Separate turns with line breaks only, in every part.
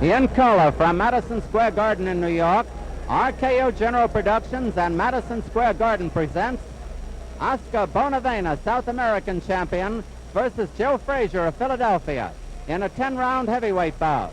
Ian Cola from Madison Square Garden in New York. RKO General Productions and Madison Square Garden presents Oscar Bonavena, South American champion, versus Joe Frazier of Philadelphia in a 10-round heavyweight bout.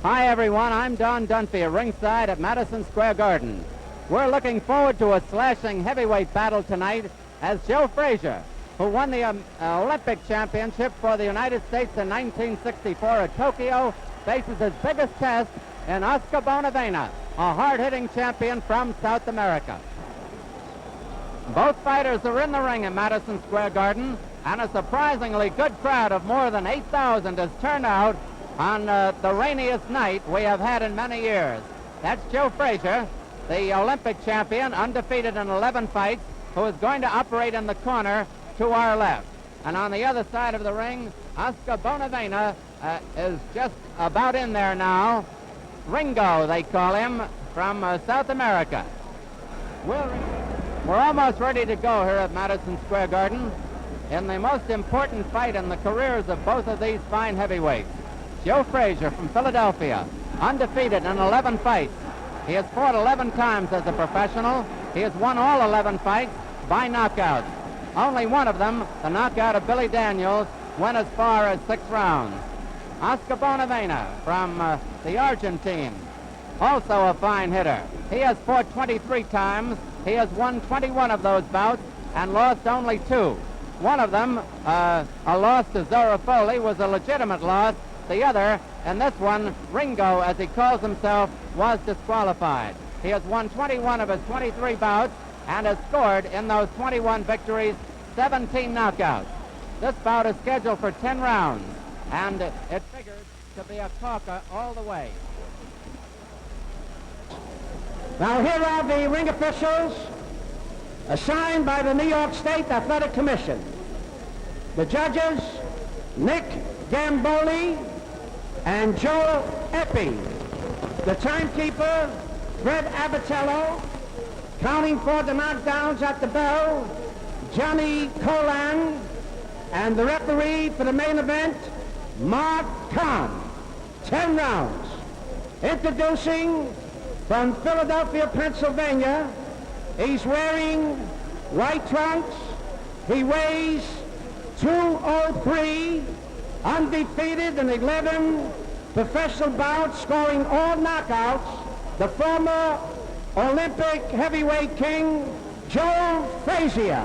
Hi, everyone. I'm Don Dunphy at ringside at Madison Square Garden. We're looking forward to a slashing heavyweight battle tonight as Joe Frazier, who won the Olympic championship for the United States in 1964 at Tokyo, faces his biggest test in Oscar Bonavena, a hard-hitting champion from South America. Both fighters are in the ring at Madison Square Garden, and a surprisingly good crowd of more than 8,000 has turned out on the rainiest night we have had in many years. That's Joe Frazier, the Olympic champion, undefeated in 11 fights, who is going to operate in the corner to our left. And on the other side of the ring, Oscar Bonavena is just about in there now. Ringo, they call him, from South America. We're almost ready to go here at Madison Square Garden in the most important fight in the careers of both of these fine heavyweights. Joe Frazier from Philadelphia, undefeated in 11 fights. He has fought 11 times as a professional. He has won all 11 fights by knockouts. Only one of them, the knockout of Billy Daniels, went as far as 6 rounds. Oscar Bonavena from the Argentine, also a fine hitter. He has fought 23 times. He has won 21 of those bouts and lost only 2. One of them, a loss to Zorafoli, was a legitimate loss. The other, and this one, Ringo, as he calls himself, was disqualified. He has won 21 of his 23 bouts and has scored in those 21 victories 17 knockouts. This bout is scheduled for 10 rounds, and it figures to be a corker all the way.
Now here are the ring officials assigned by the New York State Athletic Commission. The judges, Nick Gamboli and Joe Epi. The timekeeper, Fred Abatello. Counting for the knockdowns at the bell, Johnny Colan. And the referee for the main event, Mark Kahn. 10 rounds. Introducing from Philadelphia, Pennsylvania, he's wearing white trunks. He weighs 203, undefeated in 11 professional bouts, scoring all knockouts. The former Olympic heavyweight king, Joe Frazier.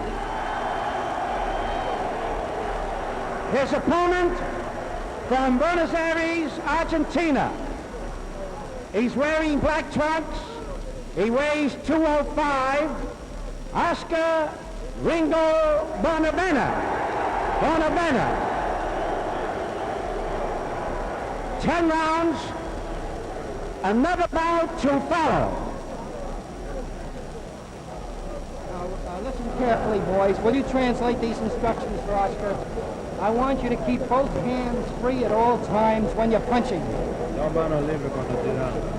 His opponent from Buenos Aires, Argentina. He's wearing black trunks. He weighs 205. Oscar Ringo Bonavena. 10 rounds. Another bout to follow.
Listen carefully, boys. Will you translate these instructions for Oscar? I want you to keep both hands free at all times when you're punching.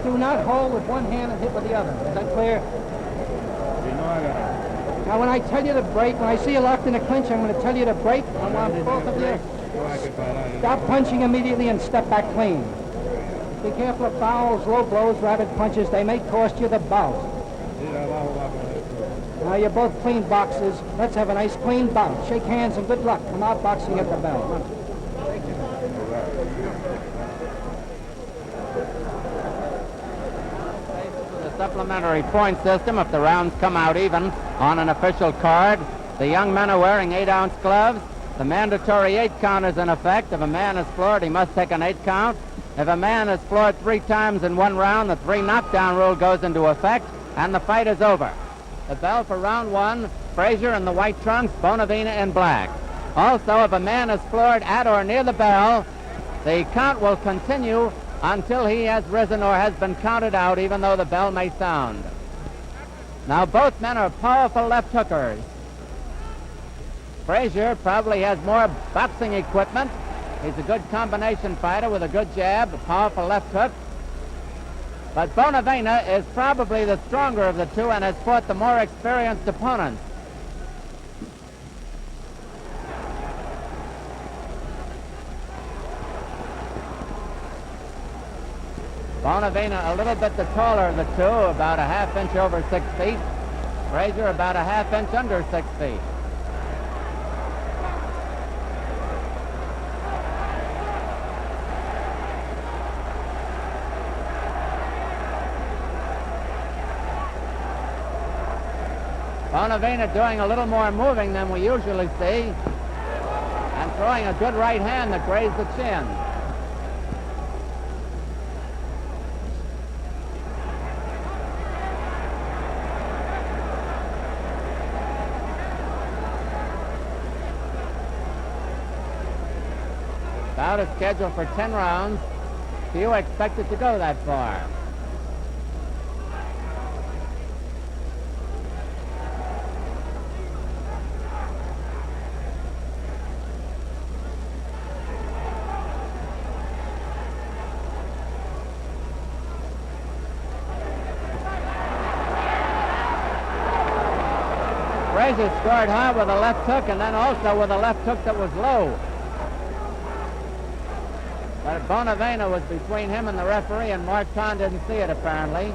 Do not hold with one hand and hit with the other. Is that clear? Now, when I tell you to break, when I see you locked in a clinch, I'm going to tell you to break. I want both of you. Stop punching immediately and step back clean. Be careful of fouls, low blows, rapid punches. They may cost you the bout. Now, you're both clean boxers. Let's have a nice clean bout. Shake hands and good luck. Come out boxing at the bell.
The supplementary point system, if the rounds come out even on an official card. The young men are wearing 8-ounce gloves. The mandatory 8 count is in effect. If a man is floored, he must take an 8 count. If a man is floored 3 times in one round, the 3 knockdown rule goes into effect, and the fight is over. The bell for round 1, Frazier in the white trunks, Bonavena in black. Also, if a man is floored at or near the bell, the count will continue until he has risen or has been counted out, even though the bell may sound. Now, both men are powerful left hookers. Frazier probably has more boxing equipment. He's a good combination fighter with a good jab, a powerful left hook. But Bonavena is probably the stronger of the two and has fought the more experienced opponents. Bonavena a little bit the taller of the two, about a half inch over 6 feet. Frazier about a half inch under 6 feet. Bonavena doing a little more moving than we usually see, and throwing a good right hand that grazed the chin. Bout is scheduled for 10 rounds. Few expect it to go that far. Frazier scored high with a left hook and then also with a left hook that was low. But Bonavena was between him and the referee, and Mark Kahn didn't see it apparently.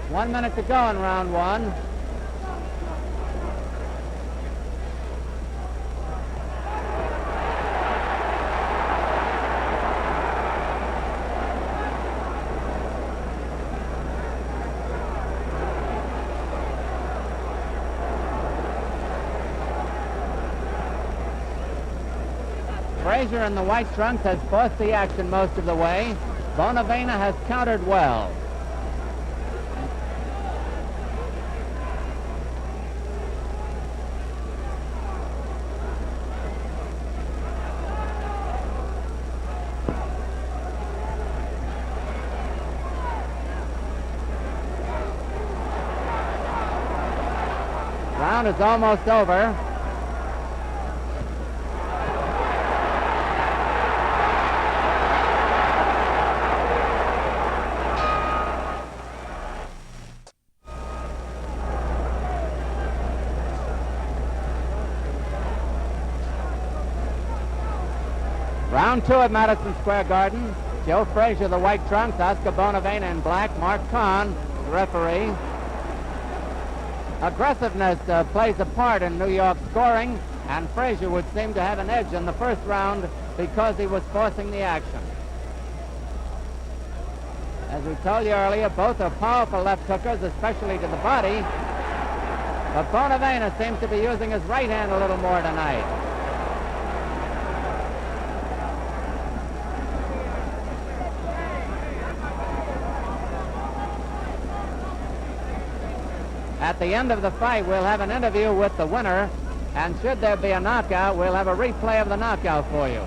1 minute to go in round one. Frazier in the white trunks has forced the action most of the way. Bonavena has countered well. Round is almost over. Round two at Madison Square Garden. Joe Frazier, the white trunks, Oscar Bonavena in black, Mark Kahn, the referee. Aggressiveness plays a part in New York scoring, and Frazier would seem to have an edge in the first round because he was forcing the action. As we told you earlier, both are powerful left hookers, especially to the body, but Bonavena seems to be using his right hand a little more tonight. At the end of the fight, we'll have an interview with the winner, and should there be a knockout, we'll have a replay of the knockout for you.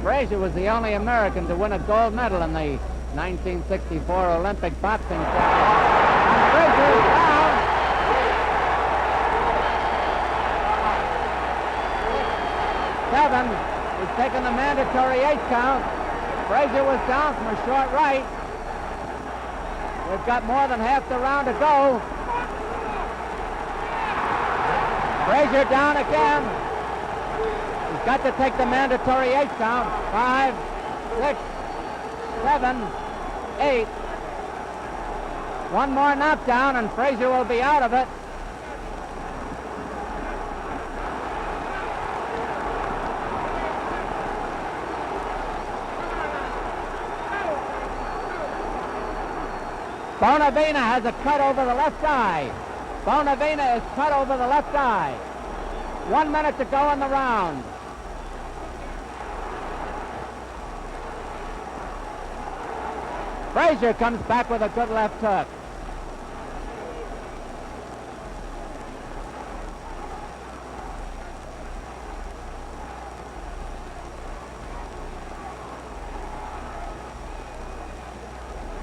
Frazier was the only American to win a gold medal in the 1964 Olympic boxing championship. And Frazier is down. He's taken the mandatory 8 count. Frazier was down from a short right. We've got more than half the round to go. Frazier down again. He's got to take the mandatory 8 count. 5, 6, 7, 8. One more knockdown and Frazier will be out of it. Bonavena has a cut over the left eye. Bonavena is cut over the left eye. 1 minute to go in the round. Frazier comes back with a good left hook.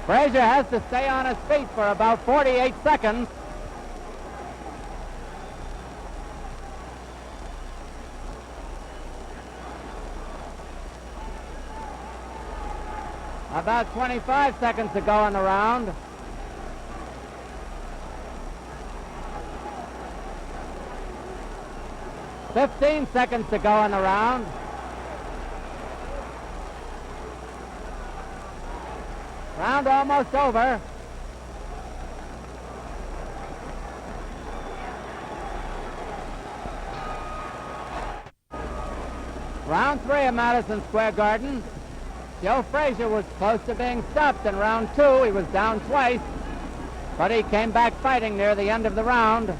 Frazier has to stay on his feet for about 48 seconds. About 25 seconds to go in the round. 15 seconds to go in the round. Round almost over. Round 3 of Madison Square Garden. Joe Frazier was close to being stopped in round 2. He was down twice, but he came back fighting near the end of the round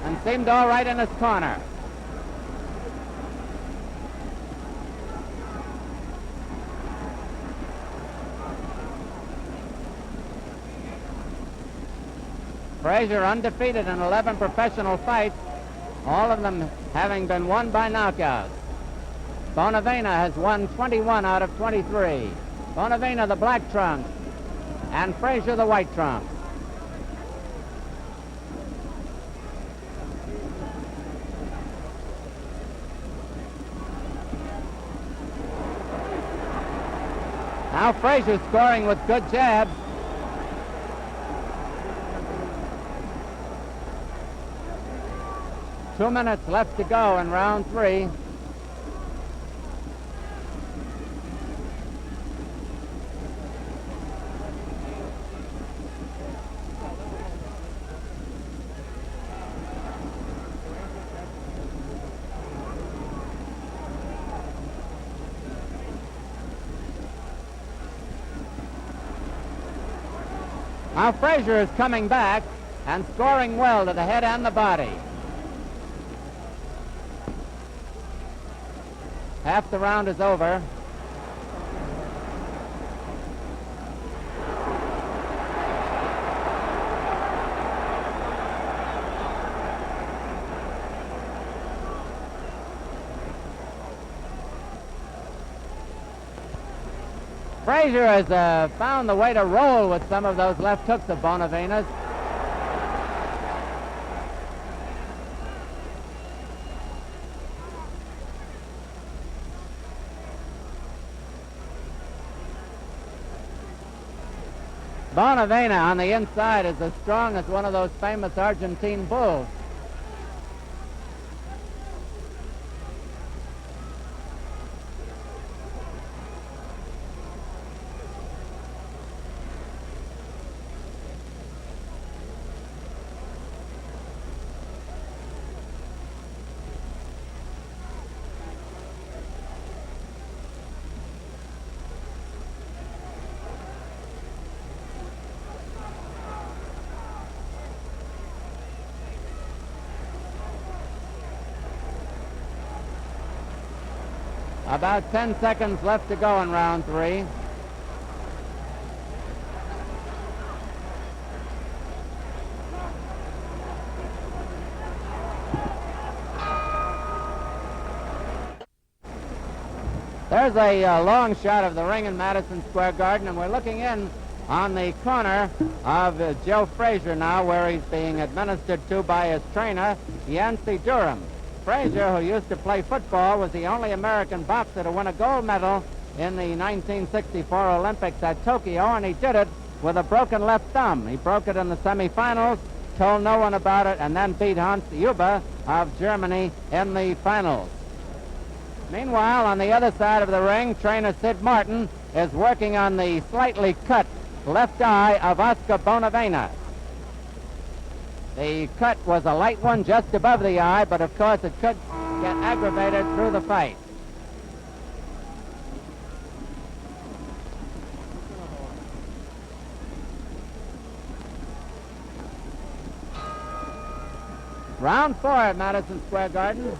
and seemed all right in his corner. Frazier undefeated in 11 professional fights, all of them having been won by knockouts. Bonavena has won 21 out of 23. Bonavena the black trunks and Frazier the white trunks. Now Frazier scoring with good jabs. Two minutes left to go in round 3. Now Frazier is coming back and scoring well to the head and the body. Half the round is over. Frazier has found the way to roll with some of those left hooks of Bonavena's. Bonavena on the inside is as strong as one of those famous Argentine bulls. About 10 seconds left to go in round 3. There's a long shot of the ring in Madison Square Garden, and we're looking in on the corner of Joe Frazier now, where he's being administered to by his trainer, Yancey Durham. Frazier, who used to play football, was the only American boxer to win a gold medal in the 1964 Olympics at Tokyo, and he did it with a broken left thumb. He broke it in the semifinals, told no one about it, and then beat Hans Huber of Germany in the finals. Meanwhile, on the other side of the ring, trainer Sid Martin is working on the slightly cut left eye of Oscar Bonavena. The cut was a light one just above the eye, but of course it could get aggravated through the fight. Round 4 at Madison Square Garden.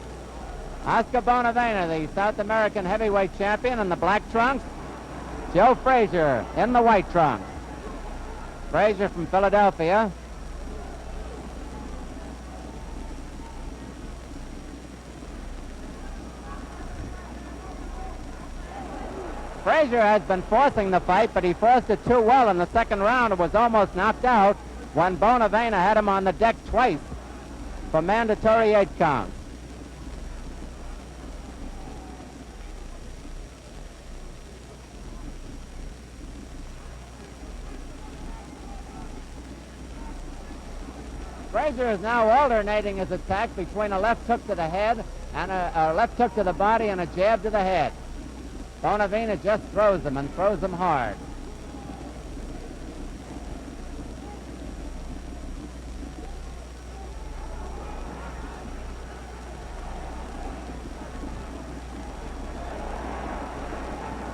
Oscar Bonavena, the South American heavyweight champion, in the black trunks. Joe Frazier in the white trunks. Frazier from Philadelphia. Frazier has been forcing the fight, but he forced it too well in the second round and was almost knocked out when Bonavena had him on the deck twice for mandatory 8 counts. Frazier is now alternating his attack between a left hook to the head and a left hook to the body and a jab to the head. Bonavena just throws them and throws them hard.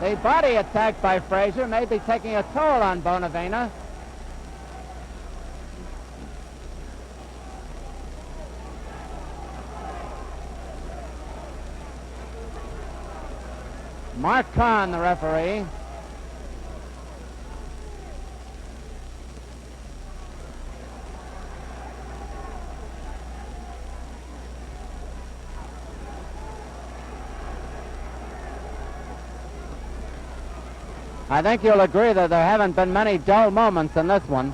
The body attack by Frazier may be taking a toll on Bonavena. Mark Kahn, the referee. I think you'll agree that there haven't been many dull moments in this one.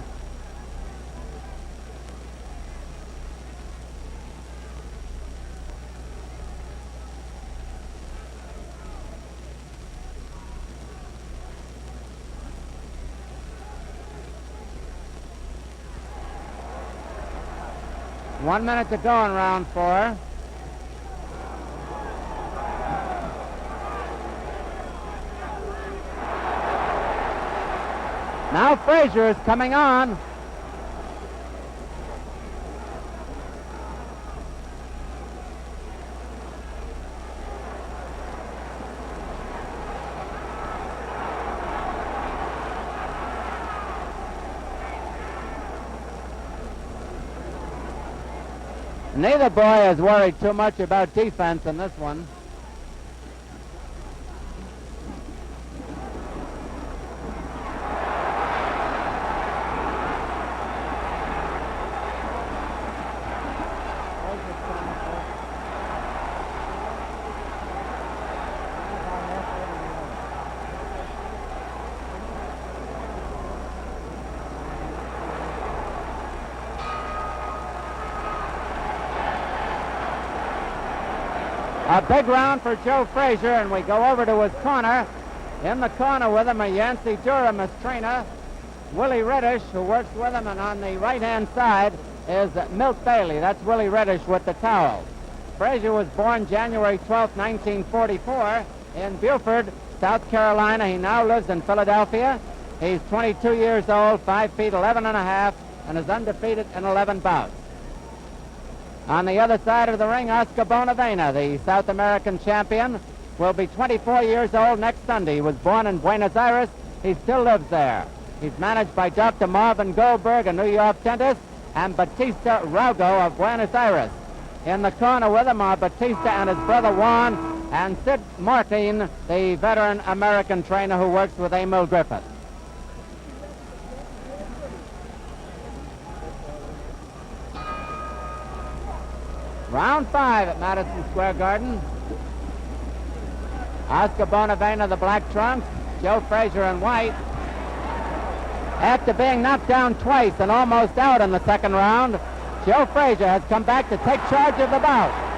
One minute to go in round 4. Now Frazier is coming on. Neither boy is worried too much about defense in this one. A big round for Joe Frazier, and we go over to his corner. In the corner with him, a Yancey Durham as trainer. Willie Reddish, who works with him, and on the right-hand side is Milt Bailey. That's Willie Reddish with the towel. Frazier was born January 12, 1944 in Beaufort, South Carolina. He now lives in Philadelphia. He's 22 years old, 5 feet 11 and a half, and is undefeated in 11 bouts. On the other side of the ring, Oscar Bonavena, the South American champion, will be 24 years old next Sunday. He was born in Buenos Aires. He still lives there. He's managed by Dr. Marvin Goldberg, a New York dentist, and Batista Raugo of Buenos Aires. In the corner with him are Batista and his brother Juan, and Sid Martin, the veteran American trainer who works with Emil Griffith. Round 5 at Madison Square Garden. Oscar Bonavena, the black trunks, Joe Frazier in white. After being knocked down twice and almost out in the second round, Joe Frazier has come back to take charge of the bout.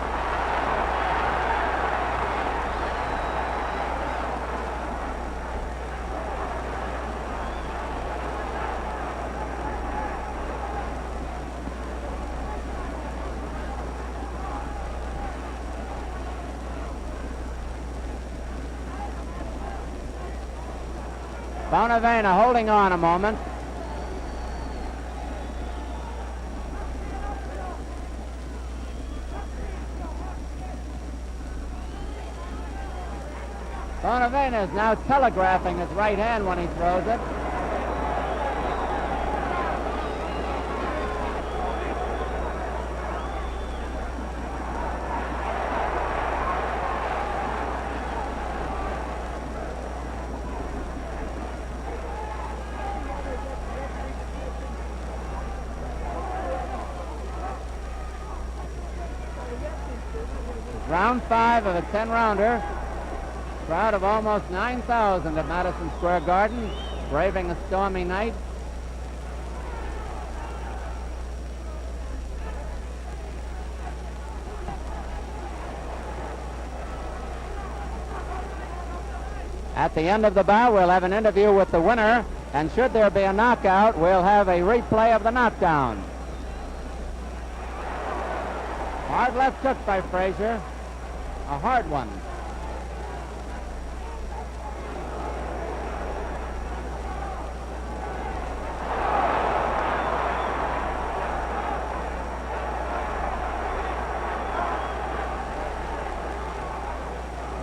Bonavena holding on a moment. Bonavena is now telegraphing his right hand when he throws it. Round 5 of a 10-rounder. Crowd of almost 9,000 at Madison Square Garden, braving a stormy night. At the end of the bout, we'll have an interview with the winner, and should there be a knockout, we'll have a replay of the knockdown. Hard left hook by Frazier. a hard one.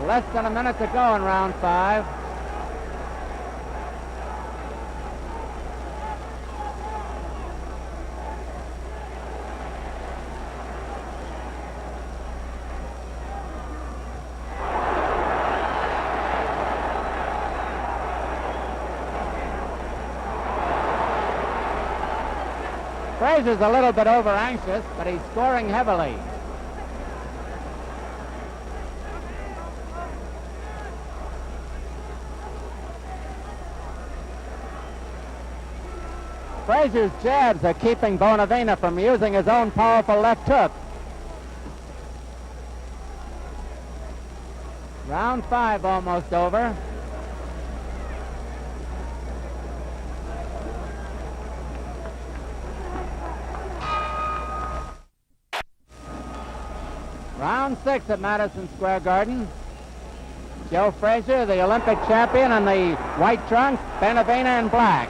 Less than a minute to go in round 5. Frazier's a little bit over anxious, but he's scoring heavily. Frazier's jabs are keeping Bonavena from using his own powerful left hook. Round 5 almost over. Round 6 at Madison Square Garden. Joe Frazier, the Olympic champion, in the white trunks, Bonavena in black.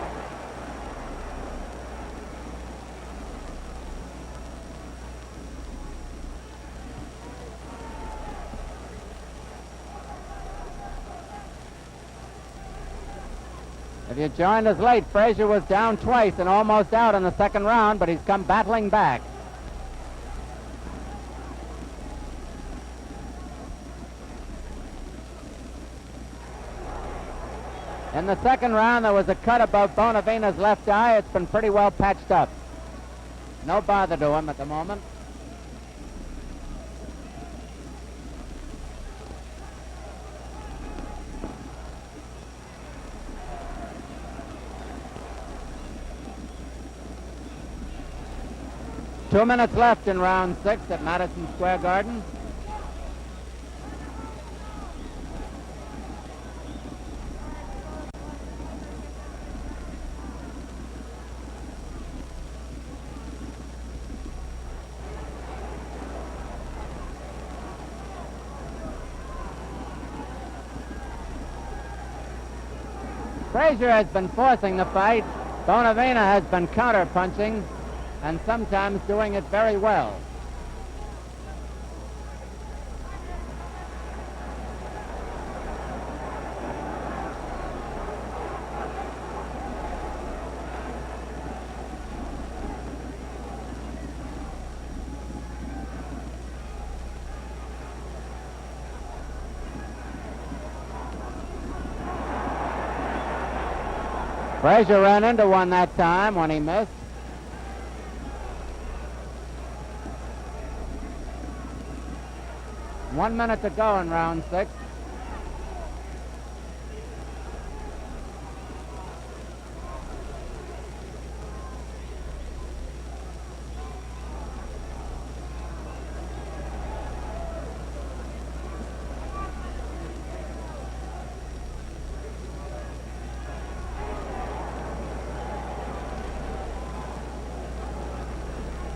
If you joined us late, Frazier was down twice and almost out in the second round, but he's come battling back. In the second round, there was a cut above Bonavena's left eye. It's been pretty well patched up. No bother to him at the moment. Two minutes left in round 6 at Madison Square Garden. Frazier has been forcing the fight. Bonavena has been counter-punching and sometimes doing it very well. Frazier ran into one that time when he missed. One minute to go in round 6.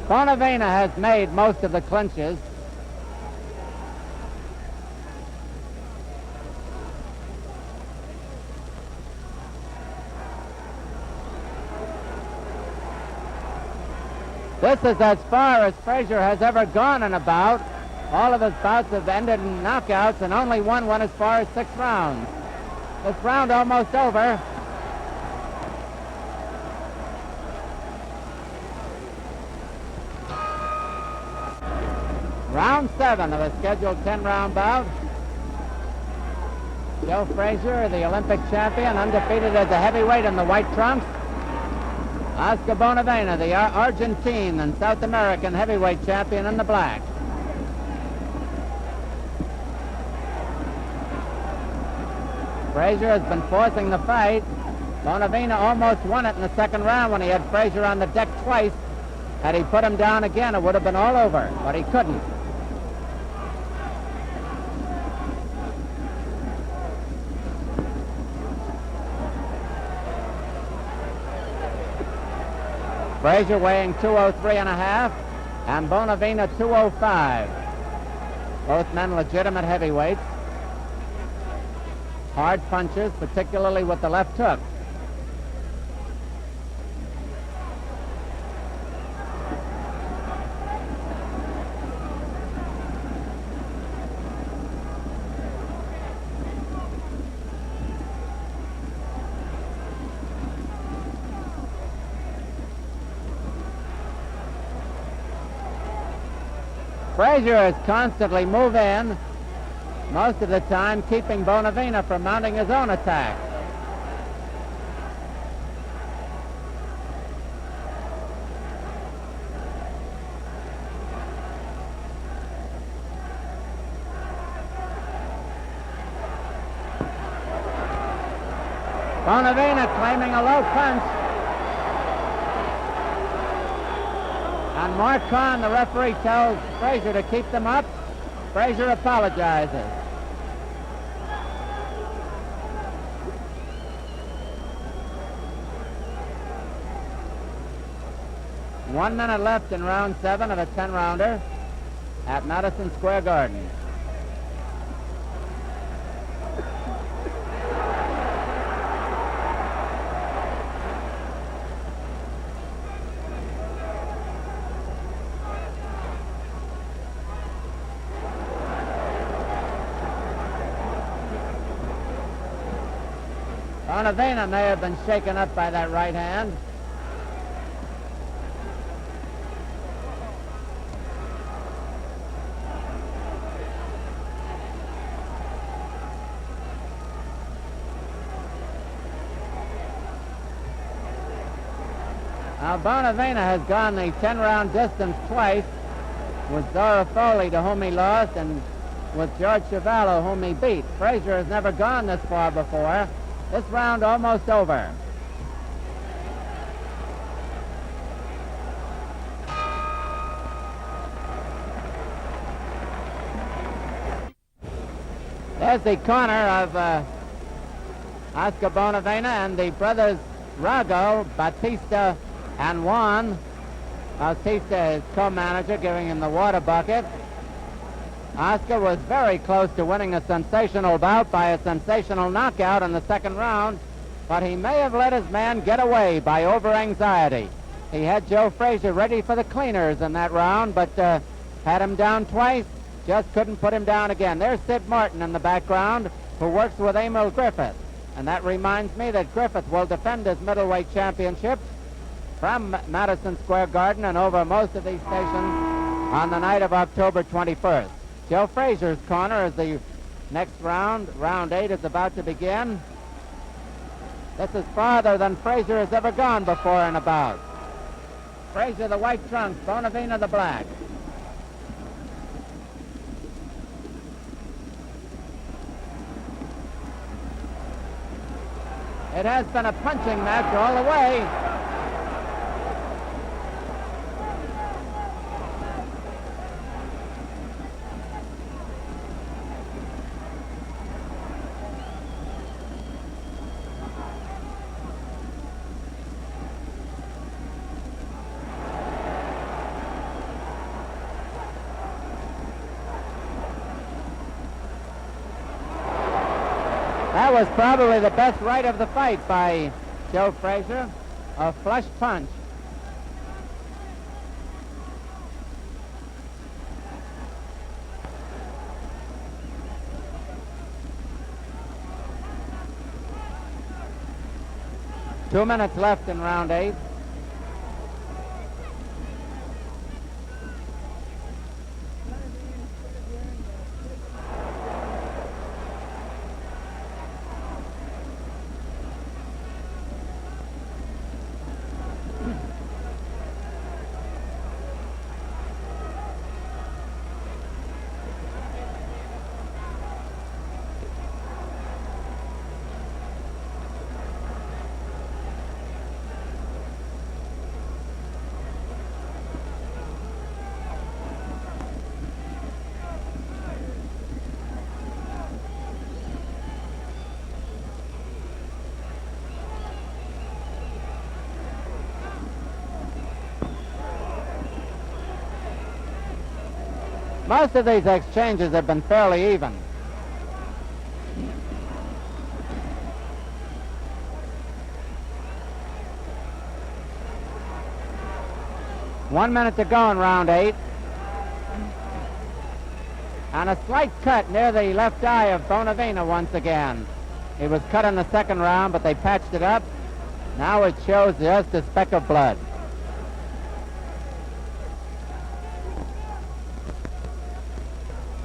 Bonavena has made most of the clinches. This is as far as Frazier has ever gone in a bout. All of his bouts have ended in knockouts, and only one went as far as 6 rounds. This round almost over. Round 7 of a scheduled 10-round bout. Joe Frazier, the Olympic champion, undefeated as a heavyweight in the white trunks. Oscar Bonavena, the Argentine and South American heavyweight champion, in the black. Frazier has been forcing the fight. Bonavena almost won it in the second round when he had Frazier on the deck twice. Had he put him down again, it would have been all over, but he couldn't. Frazier weighing 203 and a half, and Bonavena 205. Both men legitimate heavyweights. Hard punches, particularly with the left hook. Frazier is constantly move in, most of the time keeping Bonavena from mounting his own attack. Bonavena claiming a low punch. And Mark Kahn, the referee, tells Frazier to keep them up. Frazier apologizes. One minute left in round 7 of a 10-rounder at Madison Square Garden. Bonavena may have been shaken up by that right hand. Now Bonavena has gone the 10-round distance twice with Zora Foley, to whom he lost, and with George Chavallo, whom he beat. Frazier has never gone this far before. This round almost over. There's the corner of Oscar Bonavena and the brothers Rago, Batista, and Juan. Batista is co-manager, giving him the water bucket. Oscar was very close to winning a sensational bout by a sensational knockout in the second round, but he may have let his man get away by over-anxiety. He had Joe Frazier ready for the cleaners in that round, but had him down twice, just couldn't put him down again. There's Sid Martin in the background, who works with Emil Griffith. And that reminds me that Griffith will defend his middleweight championship from Madison Square Garden and over most of these stations on the night of October 21st. Joe Frazier's corner is the next round. Round 8 is about to begin. This is farther than Frazier has ever gone before in a bout. Frazier the white trunks, Bonavena the black. It has been a punching match all the way. That was probably the best right of the fight by Joe Frazier, a flush punch. Two minutes left in round 8. Most of these exchanges have been fairly even. One minute to go in round 8. And a slight cut near the left eye of Bonavena once again. It was cut in the second round, but they patched it up. Now it shows just a speck of blood.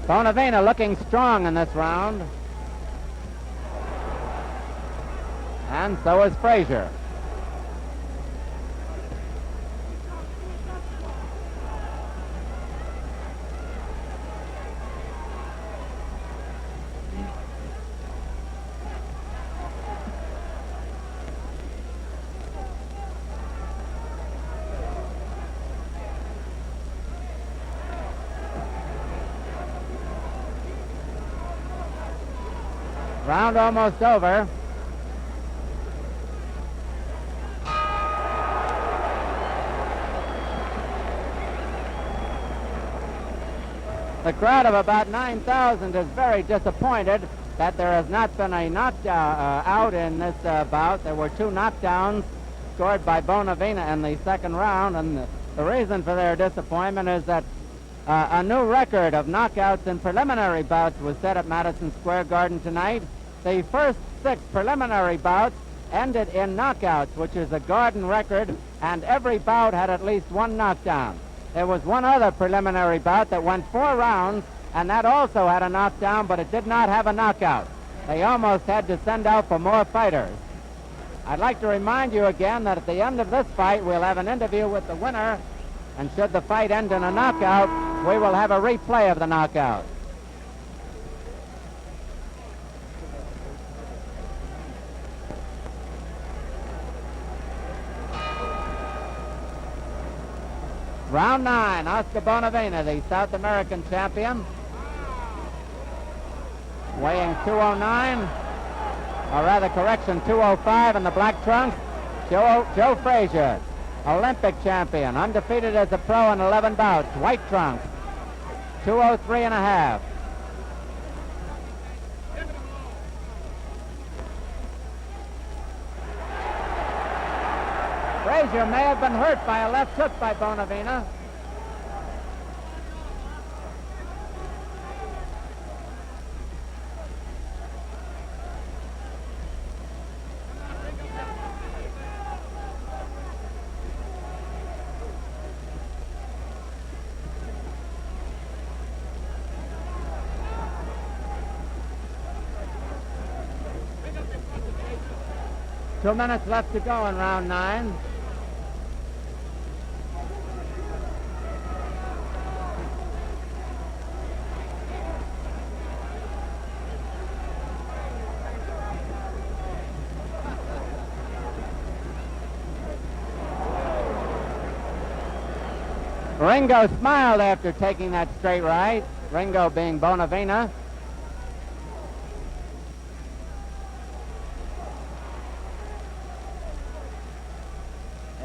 Bonavena looking strong in this round. And so is Frazier. Round almost over. The crowd of about 9,000 is very disappointed that there has not been a knockout in this bout. There were 2 knockdowns scored by Bonavena in the second round, and the reason for their disappointment is that a new record of knockouts in preliminary bouts was set at Madison Square Garden tonight. The first 6 preliminary bouts ended in knockouts, which is a Garden record, and every bout had at least 1 knockdown. There was one other preliminary bout that went 4 rounds, and that also had a knockdown, but it did not have a knockout. They almost had to send out for more fighters. I'd like to remind you again that at the end of this fight, we'll have an interview with the winner, and should the fight end in a knockout, we will have a replay of the knockout. Round 9, Oscar Bonavena, the South American champion, weighing 209, or rather correction, 205 in the black trunks. Joe Frazier, Olympic champion, undefeated as a pro in 11 bouts, white trunks, 203 and a half. Frazier may have been hurt by a left hook by Bonavena. Two minutes left to go in round 9. Ringo smiled after taking that straight right, Ringo being Bonavena.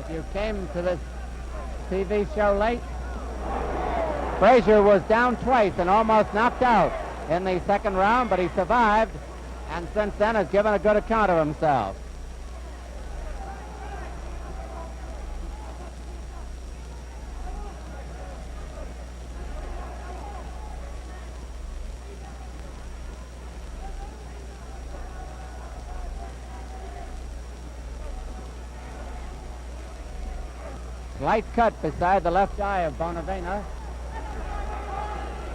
If you came to this TV show late, Frazier was down twice and almost knocked out in the second round, but he survived, and since then has given a good account of himself. Slight cut beside the left eye of Bonavena.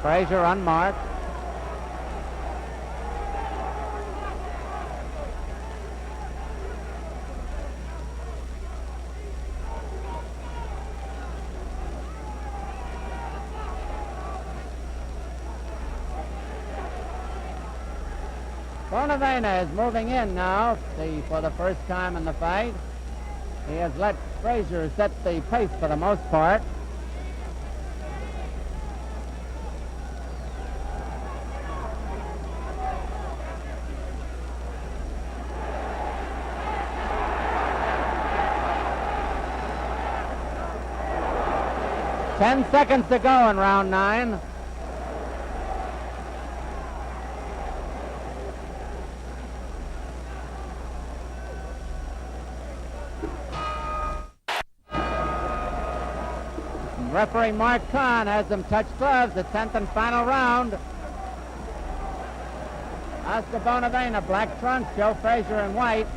Frazier unmarked. Bonavena is moving in now for the first time in the fight. He has let Frazier set the pace for the most part. Ten seconds to go in round 9. Referee Mark Kahn has them touch gloves, the 10th and final round. Oscar Bonavena, black trunks, Joe Frazier in white.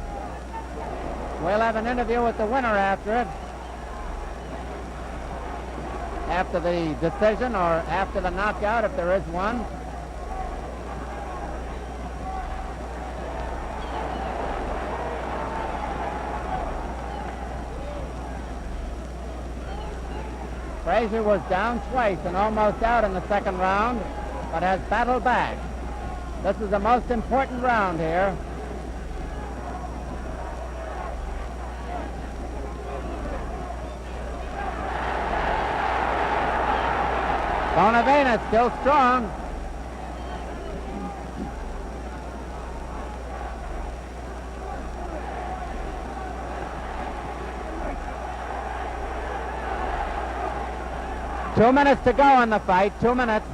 We'll have an interview with the winner after it. After the decision or after the knockout, if there is one. Frazier was down twice and almost out in the second round, but has battled back. This is the most important round here. Bonavena still strong. Two minutes to go in the fight, 2 minutes.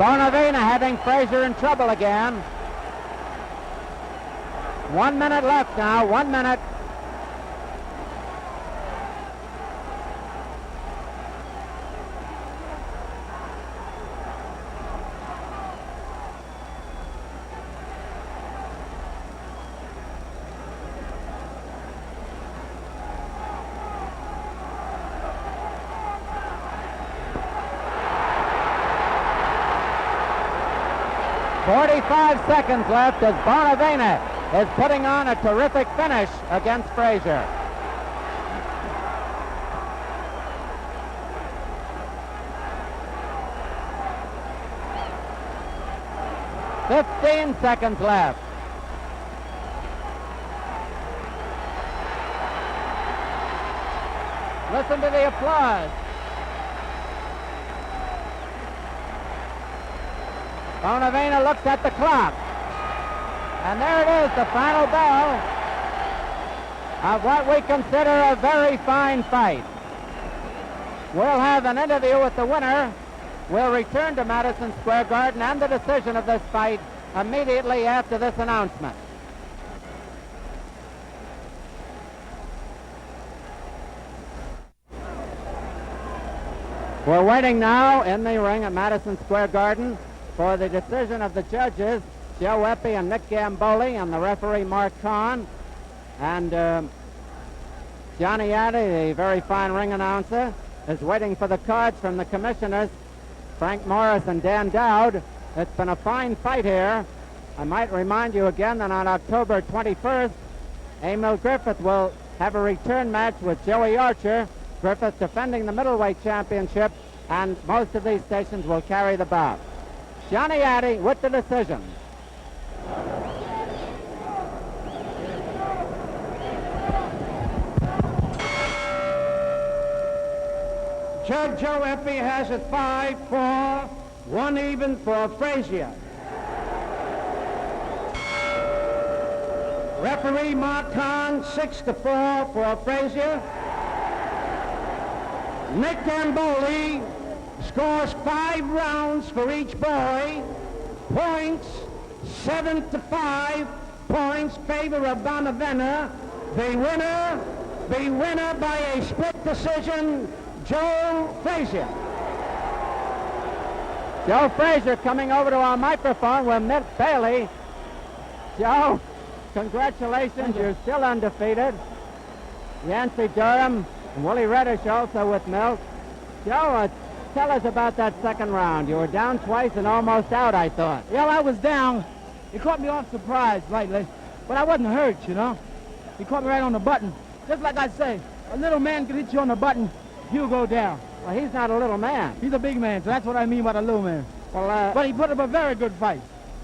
Bonavena having Frazier in trouble again. 1 minute left now, 1 minute. .45 seconds left as Bonavena is putting on a terrific finish against Frazier. .15 seconds left. Listen to the applause. Bonavena looks at the clock. And there it is, the final bell of what we consider a very fine fight. We'll have an interview with the winner. We'll return to Madison Square Garden and the decision of this fight immediately after this announcement. We're waiting now in the ring at Madison Square Garden for the decision of the judges, Joe Eppie and Nick Gamboli, and the referee Mark Kahn. And Johnny Addy, the very fine ring announcer, is waiting for the cards from the commissioners, Frank Morris and Dan Dowd. It's been a fine fight here. I might remind you again that on October 21st, Emil Griffith will have a return match with Joey Archer. Griffith defending the middleweight championship, and most of these stations will carry the bout. Johnny Addy with the decision.
Judge Joe Eppie has it 5-4, 1 even for Frazier. Referee Mark Kahn 6-4 for Frazier. Nick Gamboli scores 5 rounds for each boy. Points 7-5. Points favor of Bonavena. The winner by a split decision, Joe Frazier.
Joe Frazier coming over to our microphone with Milt Bailey. Joe, congratulations, you're still undefeated. Yancey Durham and Willie Reddish also with Milt. Joe, tell us about that second round. You were down twice and almost out, I thought.
Yeah, I was down. It caught me off surprise lately. But I wasn't hurt, you know. He caught me right on the button. Just like I say, a little man could hit you on the button, you'll go down.
Well, he's not a little man.
He's a big man, so that's what I mean by the little man.
Well,
But he put up a very good fight.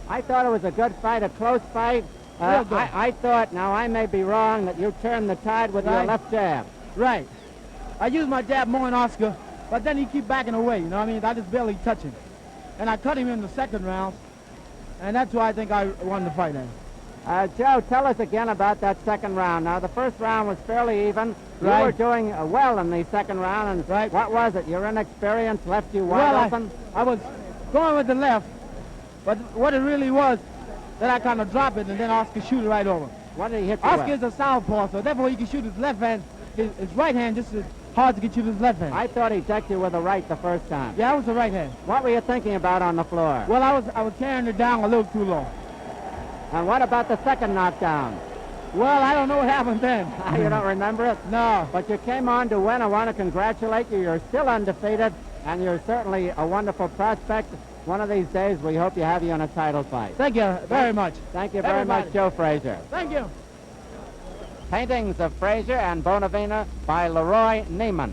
I thought it was a good fight, a close fight.
Real good.
I thought, now I may be wrong, that you turned the tide with your
Right.
left jab.
Right. I used my jab more than Oscar, but then he keep backing away, you know what I mean? I just barely touch him. And I cut him in the second round, and that's why I think I won the fight then.
Joe, tell us again about that second round. Now, the first round was fairly even.
Right.
You were doing well in the second round, and
Right.
what was it? Your inexperience left you wide open?
I was going with the left, but what it really was, that I kind of drop it, and then Oscar shoot it right over.
What did he hit you
Oscar
with?
is a southpaw, so therefore he can shoot his left hand. His right hand just as hard to get you with his left hand.
I thought he decked you with the right the first time.
Yeah, I was the right hand.
What were you thinking about on the floor?
Well, I was carrying it down a little too low.
And what about the second knockdown?
Well, I don't know what happened then.
You don't remember it?
No.
But you came on to win. I want to congratulate you. You're still undefeated, and you're certainly a wonderful prospect. One of these days, we hope you have you in a title fight.
Thank you very much.
Thank you very much, Joe Frazier.
Thank you.
Paintings of Frazier and Bonavena by Leroy Neiman.